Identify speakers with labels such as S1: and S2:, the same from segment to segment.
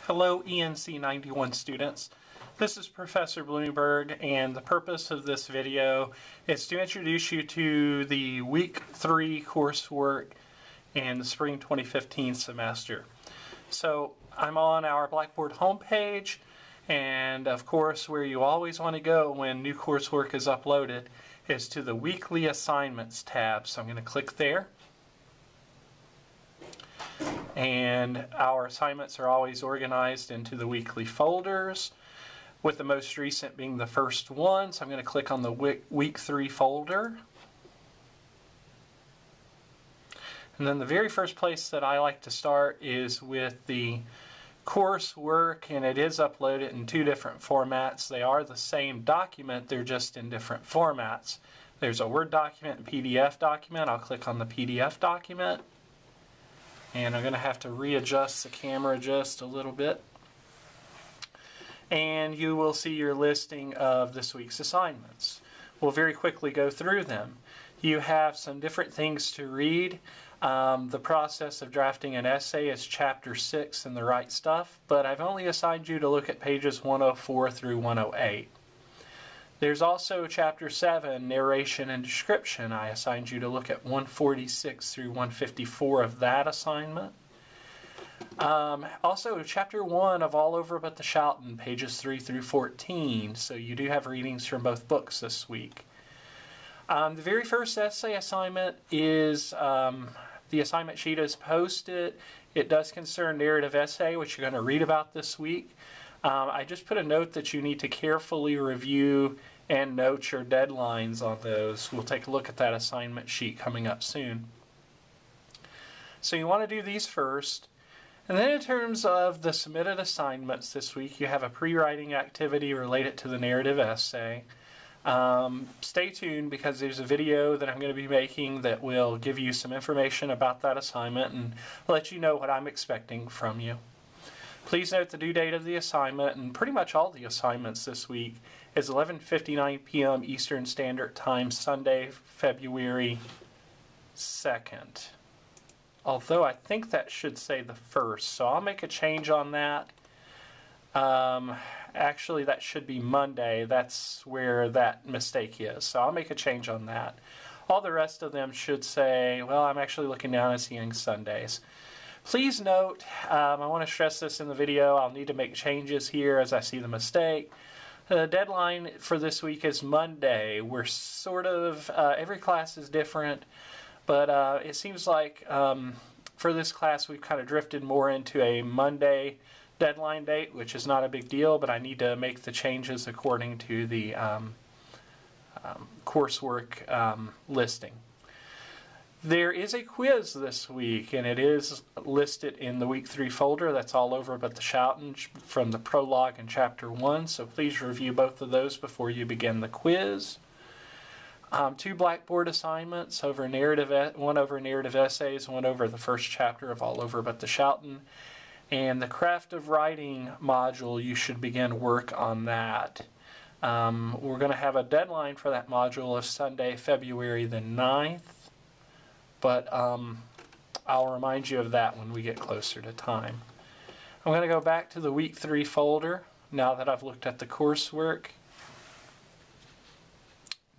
S1: Hello ENC 91 students. This is Professor Bloomberg, and the purpose of this video is to introduce you to the Week 3 coursework in the Spring 2015 semester. So I'm on our Blackboard homepage, and of course where you always want to go when new coursework is uploaded is to the Weekly Assignments tab. So I'm going to click there. And our assignments are always organized into the weekly folders, with the most recent being the first one. So I'm going to click on the week 3 folder. And then the very first place that I like to start is with the coursework, and it is uploaded in 2 different formats. They are the same document, they're just in different formats. There's a Word document and PDF document. I'll click on the PDF document. And I'm going to have to readjust the camera just a little bit. And you will see your listing of this week's assignments. We'll very quickly go through them. You have some different things to read. The process of drafting an essay is Chapter 6 in the Right Stuff, but I've only assigned you to look at pages 104 through 108. There's also Chapter 7, Narration and Description. I assigned you to look at 146 through 154 of that assignment. Also, Chapter 1 of All Over But the Shoutin', pages 3 through 14. So you do have readings from both books this week. The very first essay assignment is, the assignment sheet is posted. It does concern narrative essay, which you're going to read about this week. I just put a note that you need to carefully review and note your deadlines on those. We'll take a look at that assignment sheet coming up soon. So you want to do these first. And then in terms of the submitted assignments this week, you have a pre-writing activity related to the narrative essay. Stay tuned because there's a video that I'm going to be making that will give you some information about that assignment and let you know what I'm expecting from you. Please note the due date of the assignment, and pretty much all the assignments this week, is 11:59 p.m. Eastern Standard Time, Sunday, February 2nd. Although I think that should say the 1st, so I'll make a change on that. Actually, that should be Monday. That's where that mistake is, so I'll make a change on that. All the rest of them should say, well, I'm actually looking down and seeing Sundays. Please note, I want to stress this in the video, I'll need to make changes here as I see the mistake. The deadline for this week is Monday. We're sort of, every class is different, but it seems like for this class we've kind of drifted more into a Monday deadline date, which is not a big deal, but I need to make the changes according to the coursework listing. There is a quiz this week, and it is listed in the Week 3 folder. That's All Over But the Shoutin' from the prologue in Chapter 1, so please review both of those before you begin the quiz. 2 Blackboard assignments, one over narrative essays, one over the first chapter of All Over But the Shoutin'. And the Craft of Writing module, you should begin work on that. We're going to have a deadline for that module of Sunday, February the 9th. But I'll remind you of that when we get closer to time. I'm going to go back to the Week 3 folder now that I've looked at the coursework.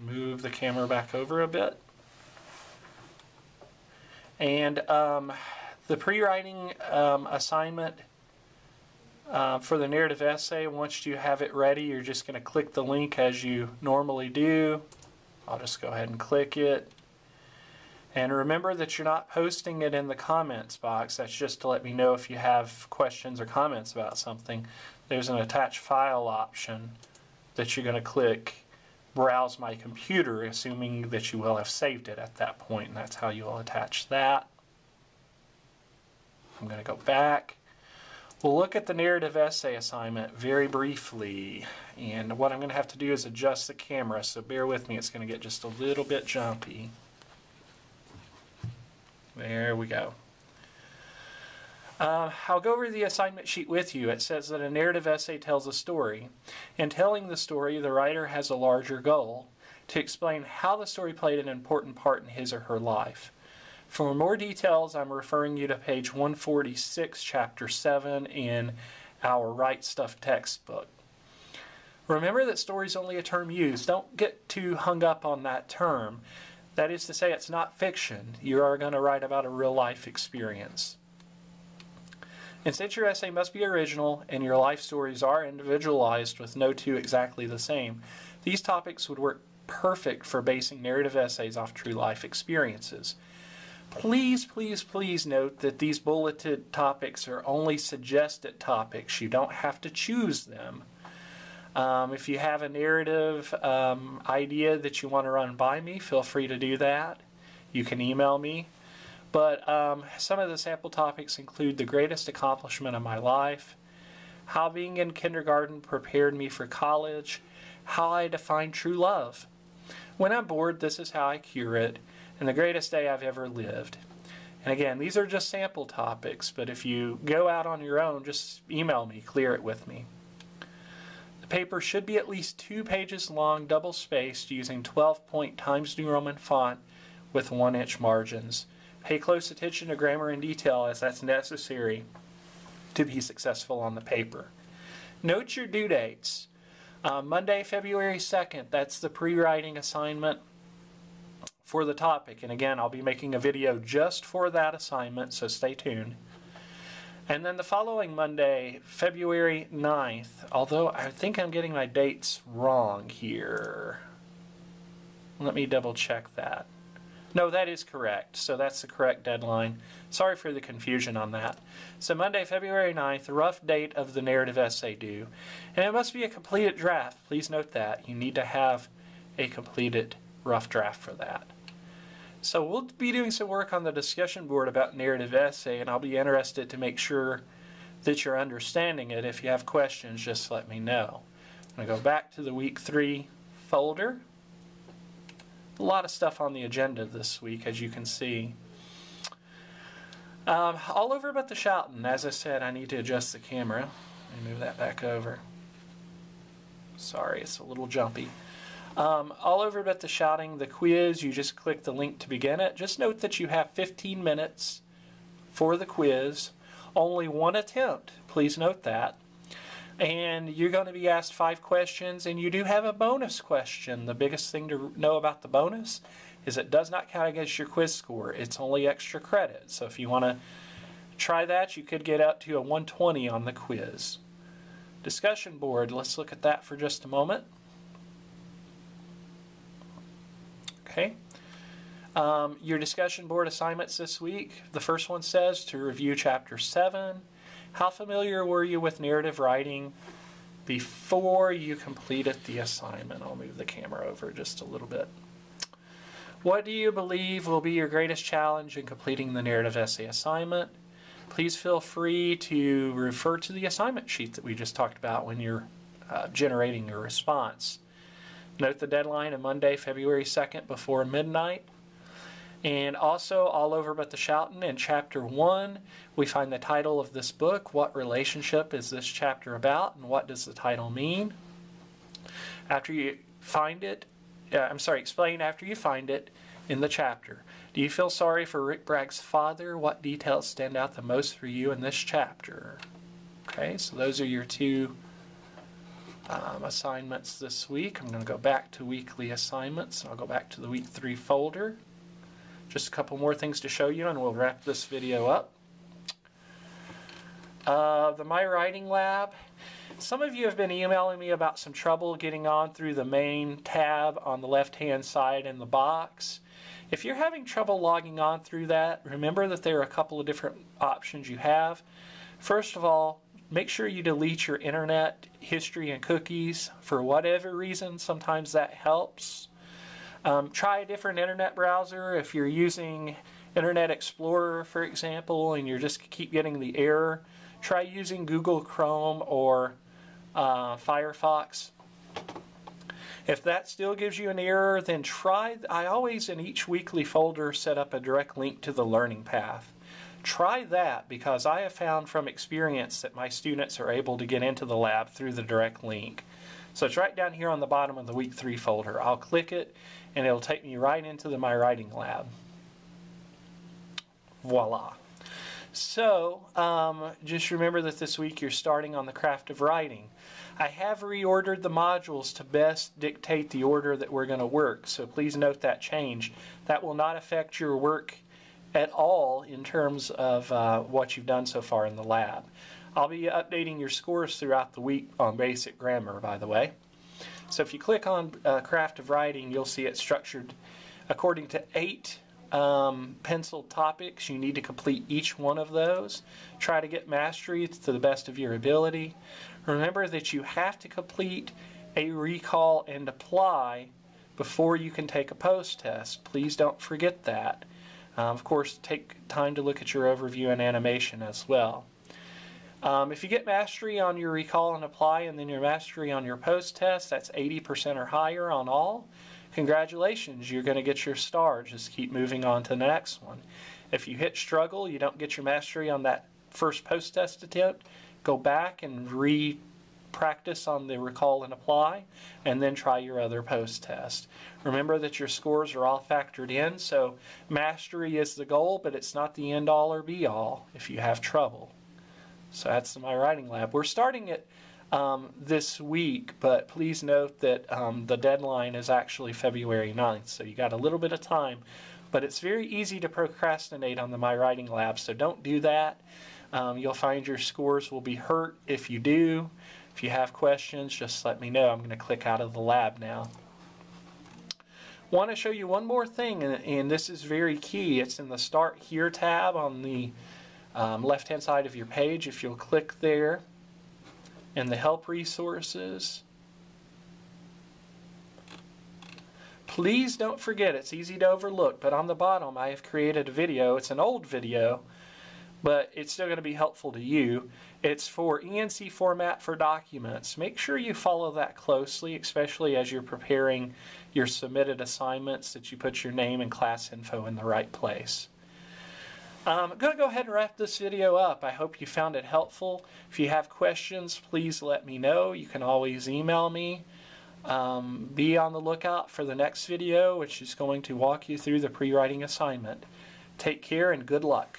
S1: Move the camera back over a bit. And the pre-writing assignment for the narrative essay, once you have it ready, you're just going to click the link as you normally do. I'll just go ahead and click it. And remember that you're not posting it in the comments box. That's just to let me know if you have questions or comments about something. There's an attach file option that you're going to click Browse My Computer, assuming that you will have saved it at that point, and that's how you will attach that. I'm going to go back. We'll look at the narrative essay assignment very briefly, and what I'm going to have to do is adjust the camera, so bear with me, it's going to get just a little bit jumpy. There we go. I'll go over the assignment sheet with you. It says that a narrative essay tells a story. In telling the story, the writer has a larger goal, to explain how the story played an important part in his or her life. For more details, I'm referring you to page 146, chapter 7 in our Right Stuff textbook. Remember that story is only a term used. Don't get too hung up on that term. That is to say, it's not fiction. You are going to write about a real-life experience. And since your essay must be original and your life stories are individualized with no two exactly the same, these topics would work perfect for basing narrative essays off true life experiences. Please, please, please note that these bulleted topics are only suggested topics. You don't have to choose them. If you have a narrative idea that you want to run by me, feel free to do that. You can email me. But some of the sample topics include the greatest accomplishment of my life, how being in kindergarten prepared me for college, how I define true love. When I'm bored, this is how I cure it, and the greatest day I've ever lived. And again, these are just sample topics, but if you go out on your own, just email me, clear it with me. The paper should be at least 2 pages long, double-spaced, using 12-point Times New Roman font with 1-inch margins. Pay close attention to grammar and detail as that's necessary to be successful on the paper. Note your due dates. Monday, February 2nd, that's the pre-writing assignment for the topic. And again, I'll be making a video just for that assignment, so stay tuned. And then the following Monday, February 9th, although I think I'm getting my dates wrong here. Let me double check that. No, that is correct. So that's the correct deadline. Sorry for the confusion on that. So Monday, February 9th, rough date of the narrative essay due. And it must be a completed draft. Please note that. You need to have a completed rough draft for that. So we'll be doing some work on the discussion board about narrative essay, and I'll be interested to make sure that you're understanding it. If you have questions, just let me know. I'm going to go back to the week 3 folder. A lot of stuff on the agenda this week, as you can see. All over but the shouting. As I said, I need to adjust the camera. Let me move that back over. Sorry, it's a little jumpy. All over but the shouting, the quiz, you just click the link to begin it. Just note that you have 15 minutes for the quiz. Only 1 attempt. Please note that. And you're going to be asked 5 questions, and you do have a bonus question. The biggest thing to know about the bonus is it does not count against your quiz score. It's only extra credit. So if you want to try that, you could get up to a 120 on the quiz. Discussion board, let's look at that for just a moment. Okay. Your discussion board assignments this week, the first one says to review Chapter 7. How familiar were you with narrative writing before you completed the assignment? I'll move the camera over just a little bit. What do you believe will be your greatest challenge in completing the narrative essay assignment? Please feel free to refer to the assignment sheet that we just talked about when you're generating your response. Note the deadline of Monday, February 2nd before midnight. And also, all over but the shouting, in Chapter 1, we find the title of this book. What relationship is this chapter about, and what does the title mean? After you find it, explain after you find it in the chapter. Do you feel sorry for Rick Bragg's father? What details stand out the most for you in this chapter? Okay, so those are your 2 assignments this week. I'm going to go back to weekly assignments. I'll go back to the week 3 folder. Just a couple more things to show you, and we'll wrap this video up. The My Writing Lab. Some of you have been emailing me about some trouble getting on through the main tab on the left-hand side in the box. If you're having trouble logging on through that, remember that there are a couple of different options you have. First of all, make sure you delete your internet history and cookies. For whatever reason, sometimes that helps. Try a different internet browser. If you're using Internet Explorer, for example, and you just keep getting the error, try using Google Chrome or Firefox. If that still gives you an error, then I always in each weekly folder set up a direct link to the learning path. Try that, because I have found from experience that my students are able to get into the lab through the direct link. So it's right down here on the bottom of the week 3 folder. I'll click it and it'll take me right into the My Writing Lab. Voila. So, just remember that this week you're starting on the craft of writing. I have reordered the modules to best dictate the order that we're going to work, so please note that change. That will not affect your work at all in terms of what you've done so far in the lab. I'll be updating your scores throughout the week on basic grammar, by the way. So if you click on Craft of Writing, you'll see it structured according to 8 penciled topics. You need to complete each one of those. Try to get mastery to the best of your ability. Remember that you have to complete a recall and apply before you can take a post test. Please don't forget that. Of course, take time to look at your overview and animation as well. If you get mastery on your recall and apply and then your mastery on your post test, that's 80% or higher on all. Congratulations, you're going to get your star. Just keep moving on to the next one. If you hit struggle, you don't get your mastery on that first post test attempt, go back and re-practice on the recall and apply, and then try your other post test. Remember that your scores are all factored in, so mastery is the goal, but it's not the end all or be all if you have trouble. So that's my writing lab. We're starting it this week, but please note that the deadline is actually February 9th, so you got a little bit of time. But it's very easy to procrastinate on the My Writing Lab, so don't do that. You'll find your scores will be hurt if you do. If you have questions, just let me know. I'm going to click out of the lab now. Want to show you one more thing, and this is very key. It's in the Start Here tab on the left-hand side of your page. If you'll click there, and the help resources. Please don't forget, it's easy to overlook, but on the bottom I have created a video. It's an old video, but it's still going to be helpful to you. It's for ENC format for documents. Make sure you follow that closely, especially as you're preparing your submitted assignments, that you put your name and class info in the right place. I'm going to go ahead and wrap this video up. I hope you found it helpful. If you have questions, please let me know. You can always email me. Be on the lookout for the next video, which is going to walk you through the pre-writing assignment. Take care and good luck.